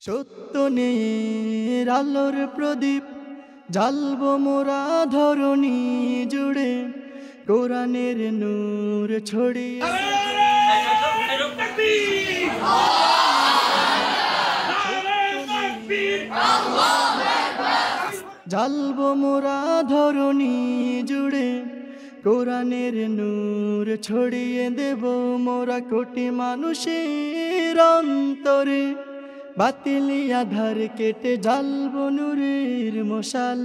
সত্যনের আলোর প্রদীপ জ্বালবো মোরা ধরণী জুড়ে, কোরআনের নূর ছড়িয়ে জ্বালবো মোরা ধরণী জুড়ে, কোরআনের নূর ছড়িয়ে দেব মোরা কোটি মানুষের অন্তরে। বাতিলি আধার কেটে জ্বালবো নূরের মশাল,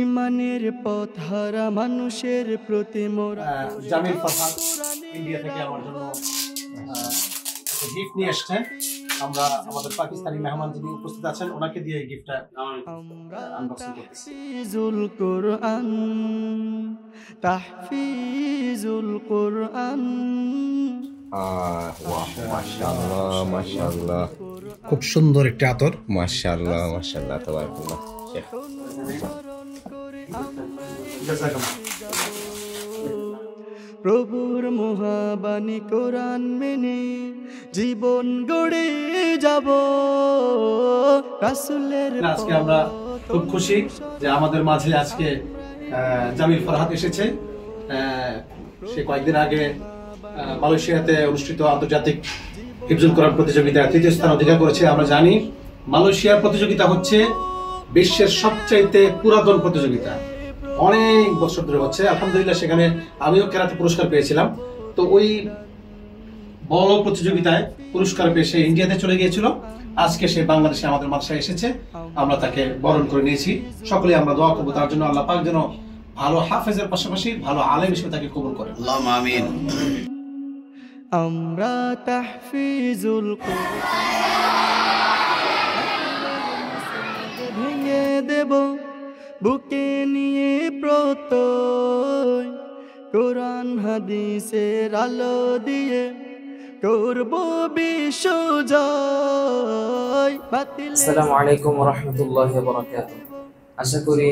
ইমানের পথ হারা মানুষের প্রতি মোরা। জামিল ফারহান ইন্ডিয়া থেকে আমার জন্য গিফট নিয়ে এসেছেন। আমরা আমাদের পাকিস্তানি মেহমান যিনি উপস্থিত আছেন ওনাকে দিয়ে এই গিফটটা আনবক্সিং করতেছি। তাহফিজুল কোরআন, তাহফিজুল কোরআন। মাশাআল্লাহ মাশাআল্লাহ, খুব সুন্দর একটা আতর। মাশাআল্লাহ মাশাআল্লাহ, তাবারাকাল্লাহ। প্রভুর মহাবাণী কোরআন মেনে জীবন গড়ে যাব রাসূলের। আজকে আমরা খুব খুশি যে আমাদের মাঝে আজকে জামিল ফারহাত এসেছে। সে কয়েকদিন আগে মালয়েশিয়াতে অনুষ্ঠিত আন্তর্জাতিক হিফজুল কোরআন প্রতিযোগিতায় ৩য় স্থান অধিকার করেছে। আমরা জানি মালয়েশিয়ার প্রতিযোগিতা হচ্ছে বিশ্বের সবচাইতে পুরাতন প্রতিযোগিতা, অনেক বছর ধরে হচ্ছে। আলহামদুলিল্লাহ সেখানে আমিও কেরাতে পুরস্কার পেয়েছিলাম। তো ওই বড় প্রতিযোগিতায় পুরস্কার পেয়ে সে ইন্ডিয়াতে চলে গিয়েছিল। আজকে সে বাংলাদেশে আমাদের মাদ্রাসায় এসেছে, আমরা তাকে বরণ করে নিয়েছি। সকলে আমরা দোয়া করবো তার জন্য, আল্লাহ পাক যেন ভালো হাফেজের পাশাপাশি ভালো আলেম হিসেবে তাকে কবুল করেন। আল্লাহুম্মা আমিন। আমরা তাহফিজুল কোরআন ভেঙে দেব বুকে নিয়ে প্রত্যয়, কোরআন হাদিসের আলো দিয়ে করব বিশ্বজয়। আসসালামু আলাইকুম ওয়া রাহমাতুল্লাহি ওয়া বারাকাতুহু। আশা করি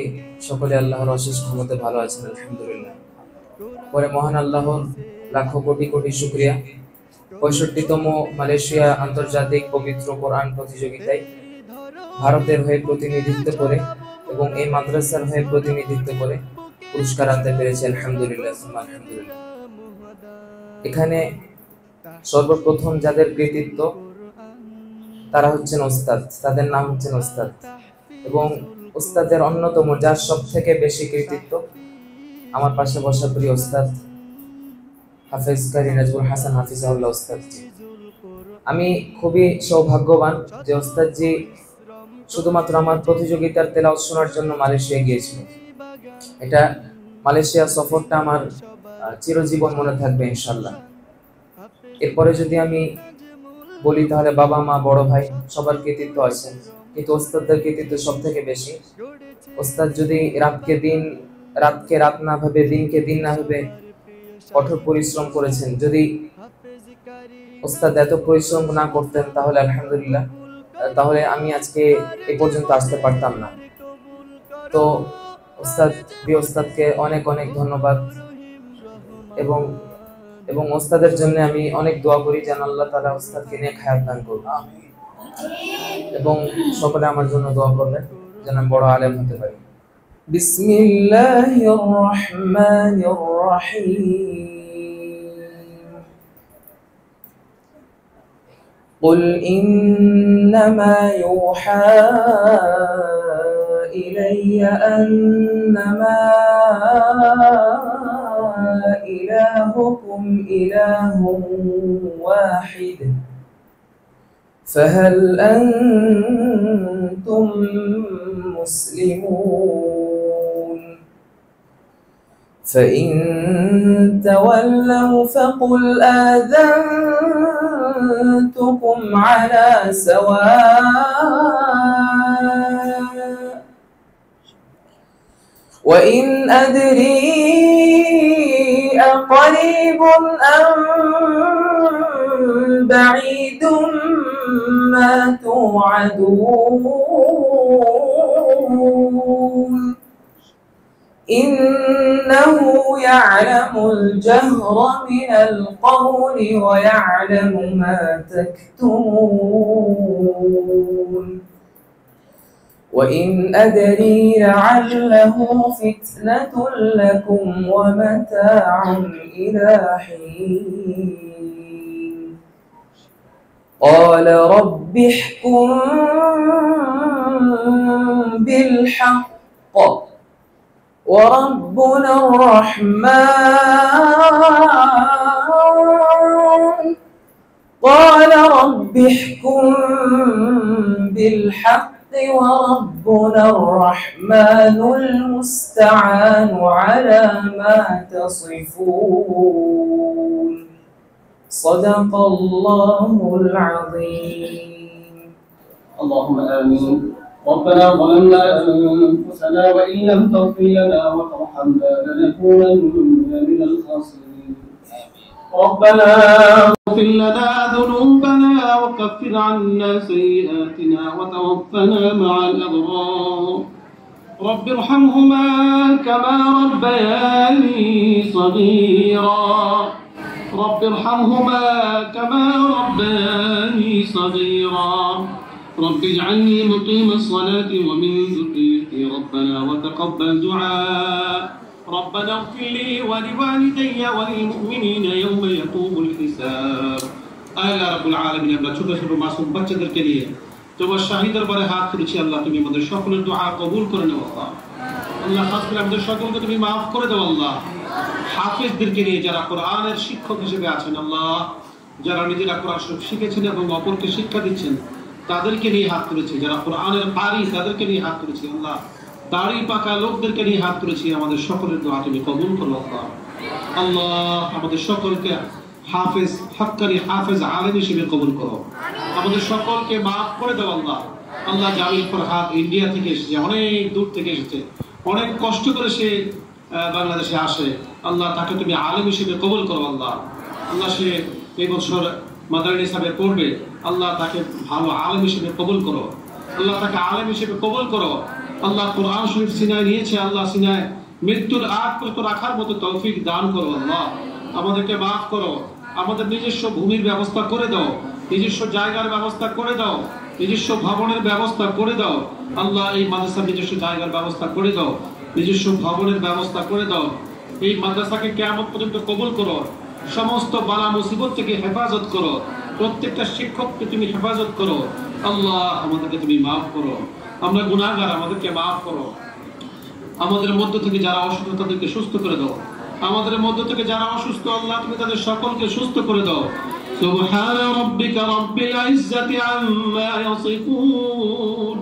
সকলে আল্লাহর অশেষ ক্ষমতায় ভালো আছেন, আলহামদুলিল্লাহ। পরে মহান আল্লাহর লাখো কোটি কোটি শুকরিয়া, ৬৫তম মালয়েশিয়া আন্তর্জাতিক পবিত্র কোরআন প্রতিযোগিতায় ভারতের হয়ে প্রতিনিধিত্ব করে এবং এই মাদ্রাসার হয়ে প্রতিনিধিত্ব করে পুরস্কার আনতে পেরেছে, আলহামদুলিল্লাহ আলহামদুলিল্লাহ। এখানে সর্বপ্রথম যাদের কৃতিত্ব তারা হচ্ছেন ওস্তাদ, তাদের নাম হচ্ছেন ওস্তাদ। এবং ওস্তাদের অন্যতম যার সব থেকে বেশি কৃতিত্ব আমার পাশে বসা প্রিয় ওস্তাদ হাফেজ কারি নাজমুল হাসান হাফিজাহুল্লাহ ওস্তাদ। আমি খুবই সৌভাগ্যবান যে ওস্তাদজি শুধুমাত্র আমার প্রতিযোগিতার তেলাওয়াত শোনার জন্য মালয়েশিয়া গিয়েছিল। এটা মালয়েশিয়া সফরটা আমার চিরজীবন মনে থাকবে ইনশাআল্লাহ। এরপরে যদি আমি বলি তাহলে বাবা মা বড় ভাই সবার কৃতিত্ব আছে, কিন্তু ওস্তাদের কৃতিত্ব সব থেকে বেশি। ওস্তাদ যদি রাতকে রাত না ভেবে দিনকে দিন না ভেবে কঠোর পরিশ্রম করেছেন, যদি ওস্তাদ এত পরিশ্রম না করতেন তাহলে আলহামদুলিল্লাহ তাহলে আমি আজকে এ পর্যন্ত আসতে পারতাম না। তো প্রিয় ওস্তাদকে অনেক অনেক ধন্যবাদ এবং ওস্তাদের জন্য আমি অনেক দোয়া করি যেন আল্লাহ তাআলা ওস্তাদকে নেক হায়াত দান করুন, এবং সকলে আমার জন্য দোয়া করবেন যেন আমি বড় আলেম হতে পারি। বিসমিল্লাহির রহমানির রহিম। قل إنما يوحى إلي أنما إلهكم إله واحد فهل أنتم مسلمون فإن تولوا فقل آذنتكم على سواء وإن أدري أقريب أم بعيد ما توعدون إنه يعلم الجهر من القول ويعلم ما تكتمون وإن أدري لعله فتنة لكم ومتاع إلى حين قال رب احكم بالحق وربنا الرحمن قال رب احكم بالحق وربنا الرحمن المستعان على ما تصفون صدق الله العظيم. اللهم آمين. ربنا ظلمنا أنفسنا وإن لم تغفر لنا وترحمنا لنكونن من الخاسرين. ربنا اغفر لنا ذنوبنا وكفر عنا سيئاتنا وتوفنا مع الأبرار. رب ارحمهما كما ربياني صغيرا. رب ارحمهما كما ربياني صغيرا. رب اجعلني مقيم الصلاة ومن ذريتي ربنا وتقبل دعاء. ربنا اغفر لي ولوالدي وللمؤمنين يوم يقوم الحساب. আল্লাহ রাব্বুল আলামিন, আমরা ছোট ছোট মাসুম বাচ্চাদেরকে নিয়ে তোমার শাহীদ দরবারে হাত তুলেছি। আল্লাহ তুমি আমাদের সকলের দোয়া কবুল করে নাও। আল্লাহ খাস করে আমাদের সকলকে তুমি মাফ করে দাও। আল্লাহ হাফেজদেরকে নিয়ে যারা কোরআনের শিক্ষক হিসেবে আছেন, আল্লাহ যারা নিজেরা কোরআন শরীফ শিখেছেন এবং অপরকে শিক্ষা দিচ্ছেন, তাদেরকে নিয়ে হাত তুলেছি। যারা কোরআনের কারি তাদেরকে নিয়ে হাত তুলেছি। আল্লাহ দাড়ি পাকা লোকদেরকে নিয়ে হাত তুলেছি। আমাদের সকলের দোয়া তুমি কবুল করো। আল্লাহ আমাদের সকলকে হাফেজ হক্কানি হাফেজ আলেম হিসেবে কবুল করো। আমাদের সকলকে মাফ করে দাও। আল্লাহ আল্লাহ জামিল ফরহাদ ইন্ডিয়া থেকে এসেছে, অনেক দূর থেকে এসেছে, অনেক কষ্ট করে সে বাংলাদেশে আসে। আল্লাহ তাকে তুমি আলেম হিসেবে কবুল করো। আল্লাহ আল্লাহ সে এই বছর মাদানী হিসাবে পড়বে। আল্লাহ তাকে ভালো আলেম হিসেবে কবুল করো। আল্লাহ তাকে আলেম হিসেবে কবুল করো। আল্লাহ কোরআন শরীফ সিনায় নিয়েছে, আল্লাহ সিনায় মৃত্যুর আগ পর্যন্ত রাখার মতো তৌফিক দান করো। আল্লাহ আমাদেরকে মাফ করো। আমাদের নিজস্ব ভূমির ব্যবস্থা করে দাও, নিজস্ব জায়গার ব্যবস্থা করে দাও, নিজস্ব ভবনের ব্যবস্থা করে দাও। আল্লাহ এই মাদ্রাসার নিজস্ব জায়গার ব্যবস্থা করে দাও, নিজস্ব ভবনের ব্যবস্থা করে দাও। এই মাদ্রাসাকে কিয়ামত পর্যন্ত কবুল করো। সমস্ত বালা মুসিবত থেকে হেফাজত করো। প্রত্যেকটা শিক্ষককে তুমি হেফাজত করো। আল্লাহ আমাদেরকে তুমি মাফ করো। আমরা গুনাহগার, আমাদেরকে মাফ করো। আমাদের মধ্য থেকে যারা অসুস্থ তাদেরকে সুস্থ করে দাও। আমাদের মধ্য থেকে যারা অসুস্থ, আল্লাহ তুমি তাদের সকলকে সুস্থ করে দাও। সুবহানা রাব্বিকা রাব্বিল ইজ্জাতি আম্মা ইয়াসিফুন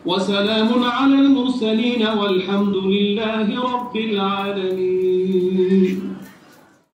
ওয়া সালামুন আলাল মুরসালিন ওয়াল হামদুলিল্লাহি রাব্বিল আলামিন।